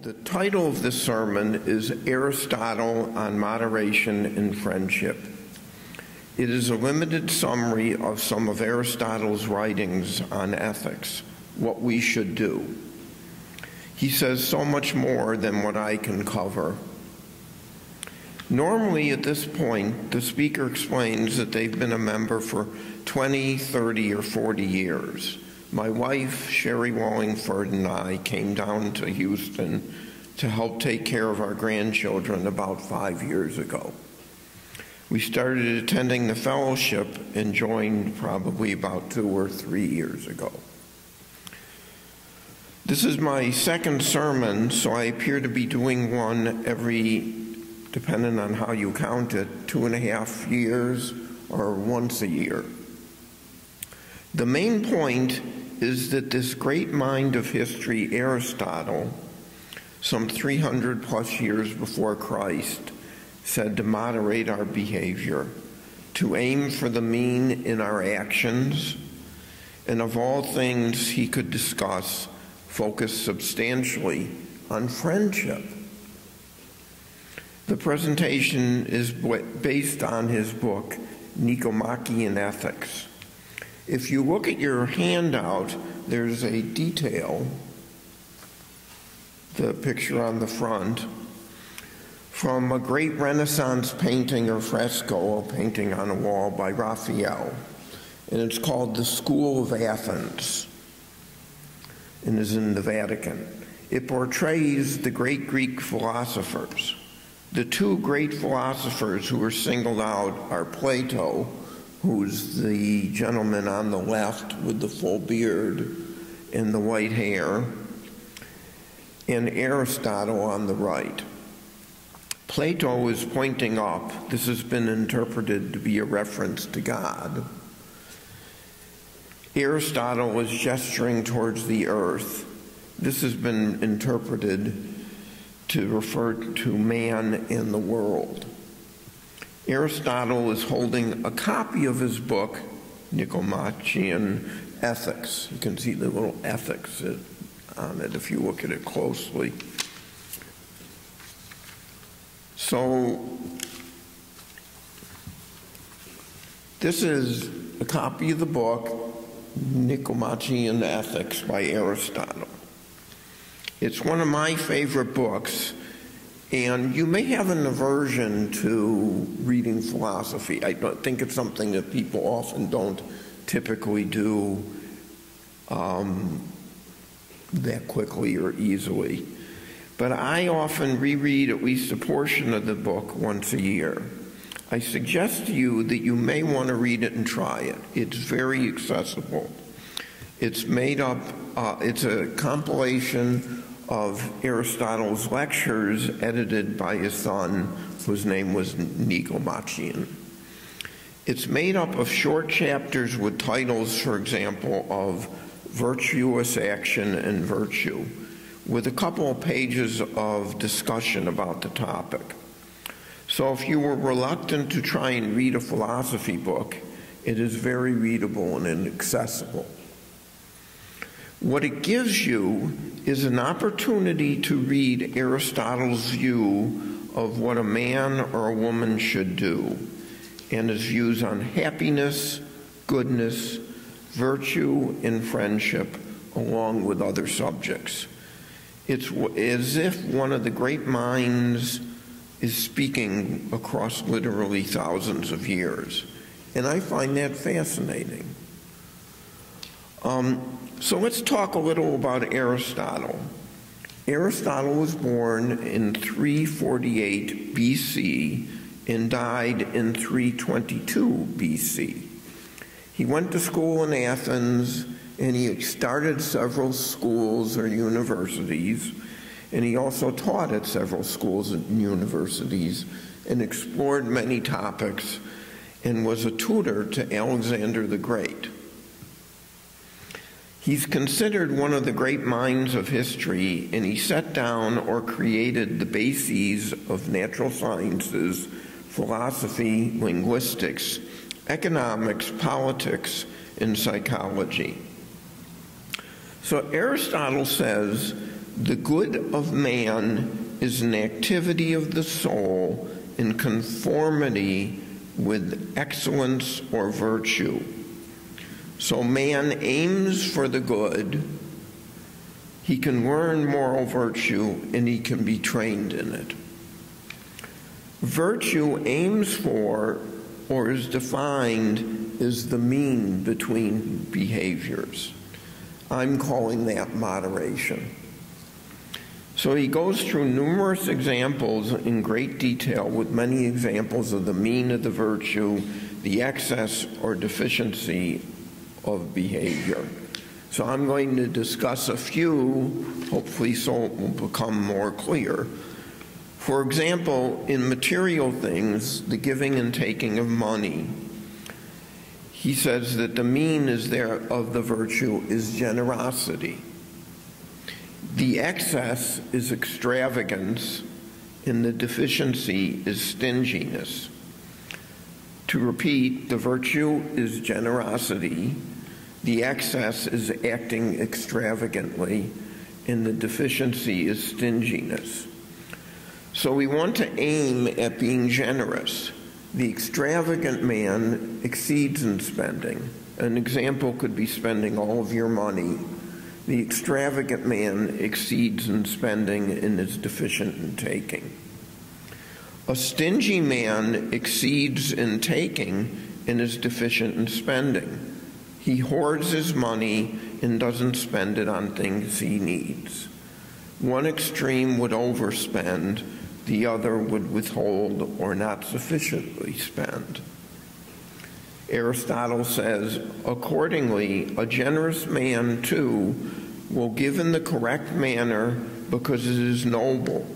The title of this sermon is Aristotle on Moderation and Friendship. It is a limited summary of some of Aristotle's writings on ethics, what we should do. He says so much more than what I can cover. Normally, at this point, the speaker explains that they've been a member for 20, 30, or 40 years. My wife, Sherry Wallingford, and I came down to Houston to help take care of our grandchildren about 5 years ago. We started attending the fellowship and joined probably about 2 or 3 years ago. This is my second sermon, so I appear to be doing one every, depending on how you count it, 2.5 years or once a year. The main point is that this great mind of history, Aristotle, some 300 plus years before Christ, said to moderate our behavior, to aim for the mean in our actions, and of all things he could discuss, focus substantially on friendship. The presentation is based on his book, Nicomachean Ethics. If you look at your handout, there's a detail, the picture on the front, from a great Renaissance painting or fresco, a painting on a wall by Raphael, and it's called The School of Athens, and is in the Vatican. It portrays the great Greek philosophers. The two great philosophers who were singled out are Plato, who's the gentleman on the left with the full beard and the white hair, and Aristotle on the right. Plato is pointing up. This has been interpreted to be a reference to God. Aristotle is gesturing towards the earth. This has been interpreted to refer to man and the world. Aristotle is holding a copy of his book, Nicomachean Ethics. You can see the little ethics on it if you look at it closely. So this is a copy of the book, Nicomachean Ethics by Aristotle. It's one of my favorite books. And you may have an aversion to reading philosophy. I don't think it's something that people often don't typically do that quickly or easily. But I often reread at least a portion of the book once a year. I suggest to you that you may want to read it and try it. It's very accessible. It's made up, it's a compilation of Aristotle's lectures edited by his son, whose name was Nicomachean. It's made up of short chapters with titles, for example, of virtuous action and virtue, with a couple of pages of discussion about the topic. So if you were reluctant to try and read a philosophy book, it is very readable and accessible. What it gives you is an opportunity to read Aristotle's view of what a man or a woman should do, and his views on happiness, goodness, virtue, and friendship, along with other subjects. It's as if one of the great minds is speaking across literally thousands of years, and I find that fascinating. So let's talk a little about Aristotle. Aristotle was born in 348 BC and died in 322 BC. He went to school in Athens, and he started several schools or universities, and he also taught at several schools and universities and explored many topics and was a tutor to Alexander the Great. He's considered one of the great minds of history, and he set down or created the bases of natural sciences, philosophy, linguistics, economics, politics, and psychology. So Aristotle says the good of man is an activity of the soul in conformity with excellence or virtue. So man aims for the good, he can learn moral virtue, and he can be trained in it. Virtue aims for, or is defined as, the mean between behaviors. I'm calling that moderation. So he goes through numerous examples in great detail, with many examples of the mean of the virtue, the excess or deficiency of behavior. So I'm going to discuss a few, hopefully so it will become more clear. For example, in material things, the giving and taking of money, he says that the mean is there of the virtue is generosity. The excess is extravagance, and the deficiency is stinginess. To repeat, the virtue is generosity, the excess is acting extravagantly, and the deficiency is stinginess. So we want to aim at being generous. The extravagant man exceeds in spending. An example could be spending all of your money. The extravagant man exceeds in spending and is deficient in taking. A stingy man exceeds in taking and is deficient in spending. He hoards his money and doesn't spend it on things he needs. One extreme would overspend, the other would withhold or not sufficiently spend. Aristotle says, accordingly, a generous man, too, will give in the correct manner because it is noble.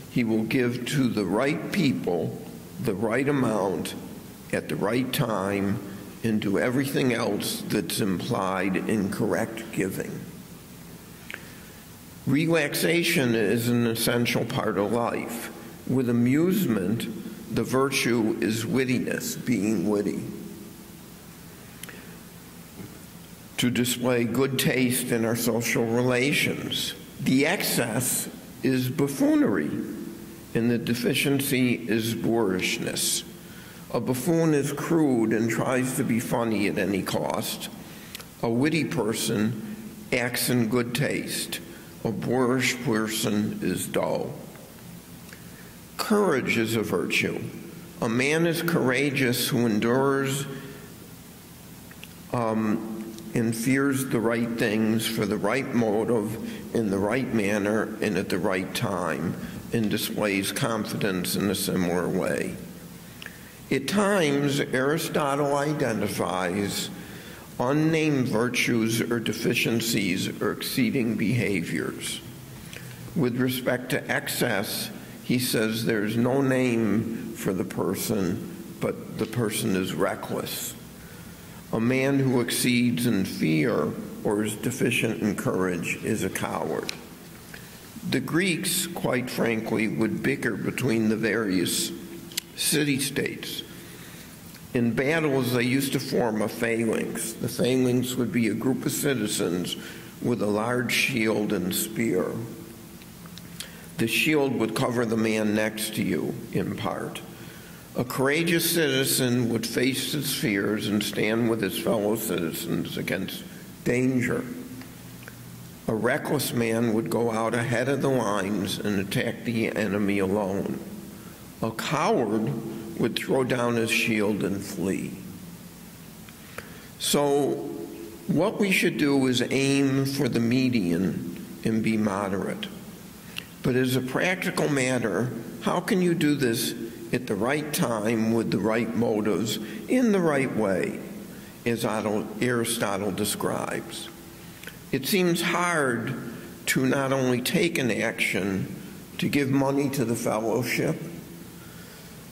He will give to the right people the right amount at the right time and do everything else that's implied in correct giving. Relaxation is an essential part of life. With amusement, the virtue is wittiness, being witty. To display good taste in our social relations. The excess is buffoonery, and the deficiency is boorishness. A buffoon is crude and tries to be funny at any cost. A witty person acts in good taste. A boorish person is dull. Courage is a virtue. A man is courageous who endures and fears the right things for the right motive, in the right manner, and at the right time, and displays confidence in a similar way. At times, Aristotle identifies unnamed virtues or deficiencies or exceeding behaviors. With respect to excess, he says there's no name for the person, but the person is reckless. A man who exceeds in fear or is deficient in courage is a coward. The Greeks, quite frankly, would bicker between the various city-states. In battles, they used to form a phalanx. The phalanx would be a group of citizens with a large shield and spear. The shield would cover the man next to you, in part. A courageous citizen would face his fears and stand with his fellow citizens against danger. A reckless man would go out ahead of the lines and attack the enemy alone. A coward would throw down his shield and flee. So what we should do is aim for the median and be moderate. But as a practical matter, how can you do this at the right time with the right motives in the right way, as Aristotle describes? It seems hard to not only take an action to give money to the fellowship,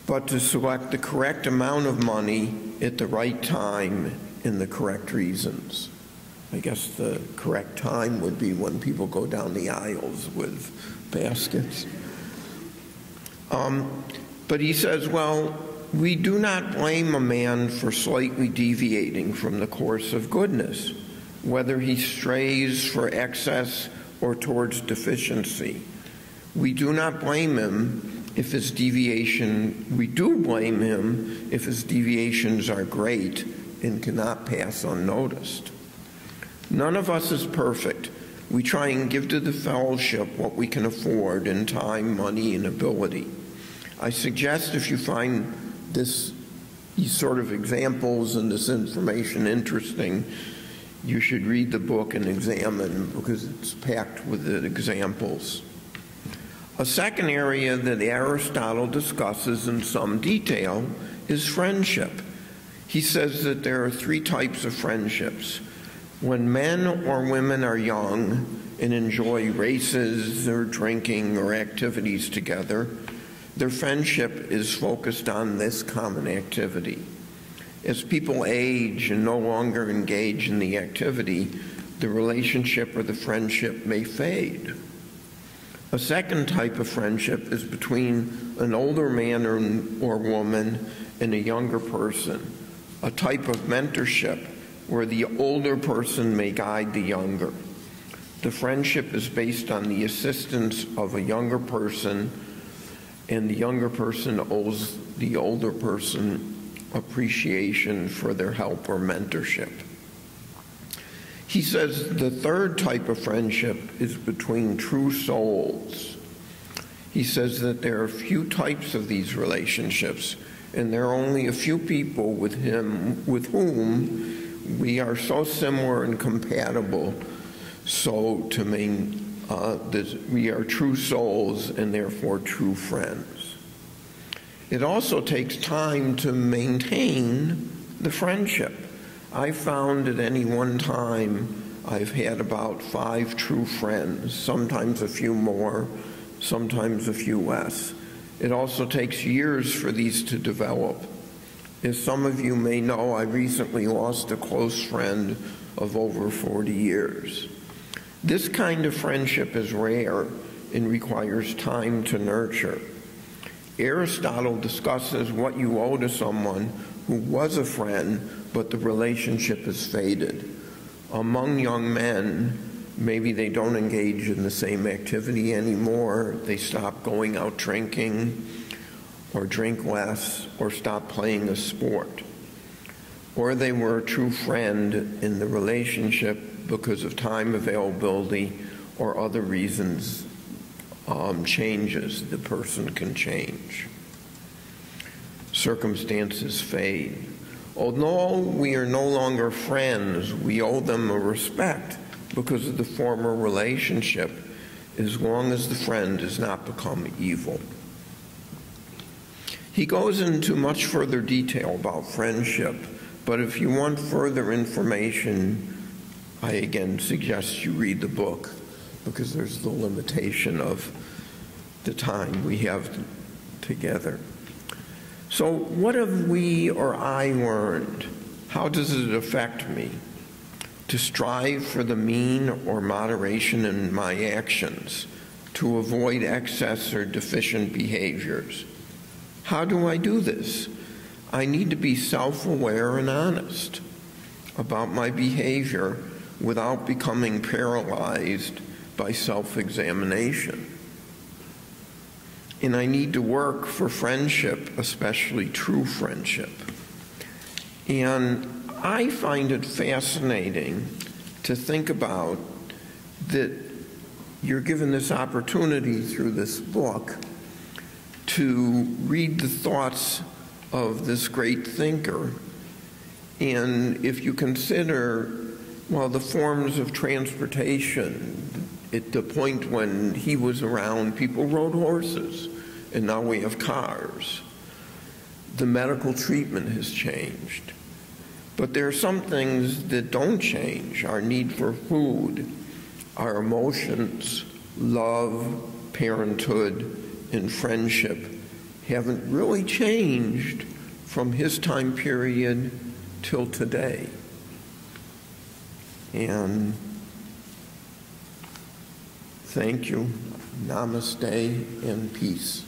but to select the correct amount of money at the right time and the correct reasons. I guess the correct time would be when people go down the aisles with baskets. But he says, well, we do not blame a man for slightly deviating from the course of goodness, whether he strays for excess or towards deficiency. We do blame him if his deviations are great and cannot pass unnoticed. None of us is perfect. We try and give to the fellowship what we can afford in time, money, and ability. I suggest if you find these sort of examples and this information interesting, you should read the book and examine, because it's packed with the examples. A second area that Aristotle discusses in some detail is friendship. He says that there are three types of friendships. When men or women are young and enjoy races or drinking or activities together, their friendship is focused on this common activity. As people age and no longer engage in the activity, the relationship or the friendship may fade. A second type of friendship is between an older man or woman and a younger person, a type of mentorship where the older person may guide the younger. The friendship is based on the assistance of a younger person, and the younger person owes the older person appreciation for their help or mentorship. He says the third type of friendship is between true souls. He says that there are a few types of these relationships, and there are only a few people with whom we are so similar and compatible, so to mean that we are true souls and therefore true friends. It also takes time to maintain the friendship. I found at any one time I've had about 5 true friends, sometimes a few more, sometimes a few less. It also takes years for these to develop. As some of you may know, I recently lost a close friend of over 40 years. This kind of friendship is rare and requires time to nurture. Aristotle discusses what you owe to someone who was a friend, but the relationship has faded. Among young men, maybe they don't engage in the same activity anymore. They stop going out drinking, or drink less, or stop playing a sport. Or they were a true friend in the relationship because of time availability or other reasons, changes. The person can change. Circumstances fade. Although we are no longer friends, we owe them a respect because of the former relationship, as long as the friend has not become evil. He goes into much further detail about friendship, but if you want further information, I again suggest you read the book, because there's the limitation of the time we have together. So what have we or I learned? How does it affect me? To strive for the mean or moderation in my actions, to avoid excess or deficient behaviors. How do I do this? I need to be self-aware and honest about my behavior without becoming paralyzed by self-examination. And I need to work for friendship, especially true friendship. And I find it fascinating to think about that you're given this opportunity through this book to read the thoughts of this great thinker. And if you consider, well, the forms of transportation, at the point when he was around, people rode horses, and now we have cars. The medical treatment has changed. But there are some things that don't change. Our need for food, our emotions, love, parenthood, and friendship haven't really changed from his time period till today. And thank you. Namaste and peace.